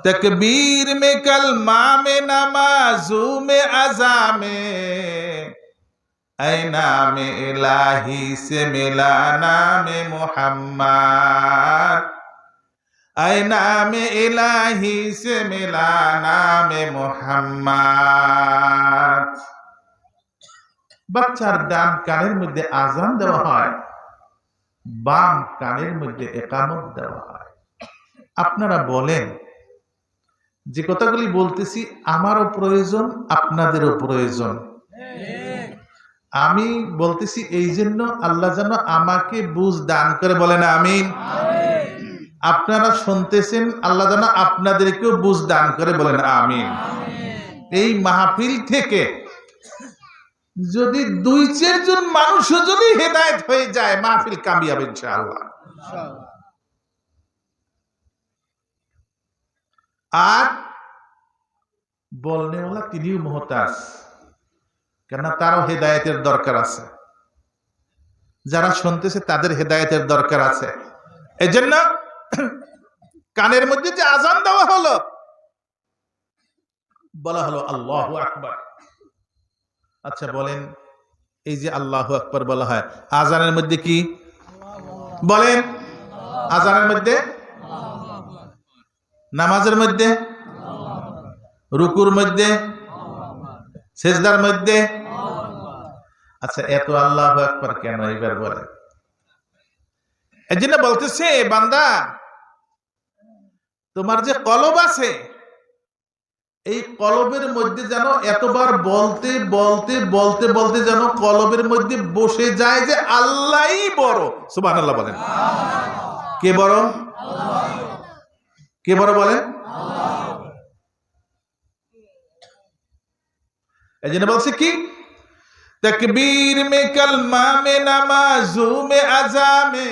तकबीर में कलमा में नमाजू में अज़ा में ऐ नाम इलाही से मिला नाम मुहम्मद ऐ नाम इलाही से मिला नाम मुहम्मद। বাচ্চার ডান কানের মধ্যে আযান দেওয়া হয়, বাম কানের মধ্যে ইকামত দেওয়া হয়। আপনারা বলেন যে কথাগুলি বলতেছি আমারও প্রয়োজন, আপনাদেরও প্রয়োজন। আমি বলতেছি এই জন্য আল্লাহ যেন আমাকে বুঝ দান করে, বলেন আমিন। আপনারা শুনতেছেন আল্লাহ যেন আপনাদেরকেও বুঝ দান করে, বলেন আমিন। এই মাহফিল থেকে যদি 2-4 জন মানুষও যদি হেদায়েত হয়ে যায়, মাহফিল কামিয়াব ইনশাআল্লাহ। আর বলনেওয়ালা তিনিও মুহতাজ, কেননা তারও হেদায়েতের দরকার আছে, যারা শুনতেছে তাদের হেদায়েতের দরকার আছে। এজন্য কানের মধ্যে যে আযান দেওয়া হলো, বলা হলো আল্লাহু আকবার। আচ্ছা বলেন, এই যে আল্লাহু আকবার বলা হয়, আযানের মধ্যে কি বলেন? আযানের মধ্যে, নামাজের মধ্যে, রুকুর মধ্যে, সিজদার মধ্যে। আচ্ছা এত আল্লাহু আকবার কেন এবার বলেন? এজন্য বলতেছে বান্দা, তোমার যে কলব আছে, এই কলবের মধ্যে যেন এতবার বলতে বলতে বলতে বলতে যেন কলবের মধ্যে বসে যায় যে আল্লাহই বড়। সুবহানাল্লাহ বলেন। কে বড়? কে বড় বলেন? এই জন্য বলছে কি, তাকবীর মে কলমা মে নামাজু মে আযা মে,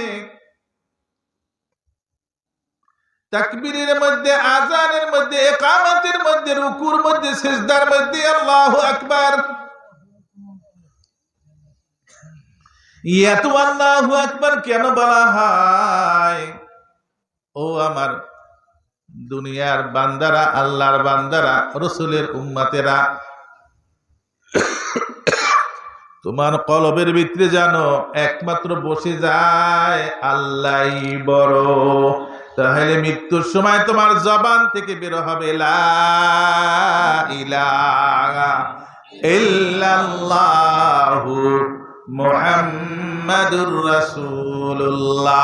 তাকবীরের মধ্যে, আযানের মধ্যে, ইকামতের মধ্যে, রুকুর মধ্যে, সিজদার মধ্যে আল্লাহু আকবার। এত আল্লাহু আকবার কেন বলা হয়? ও আমার দুনিয়ার বান্দারা, আল্লাহর বান্দারা, রাসূলের উম্মতেরা, তোমার কলবের ভিতরে জানো একমাত্র বসে যায় আল্লাহই বড়। তাহলে মৃত্যুর সময় তোমার জবান থেকে বের হবে লা ইলাহা ইল্লাল্লাহু মুহাম্মাদুর রাসূলুল্লাহ।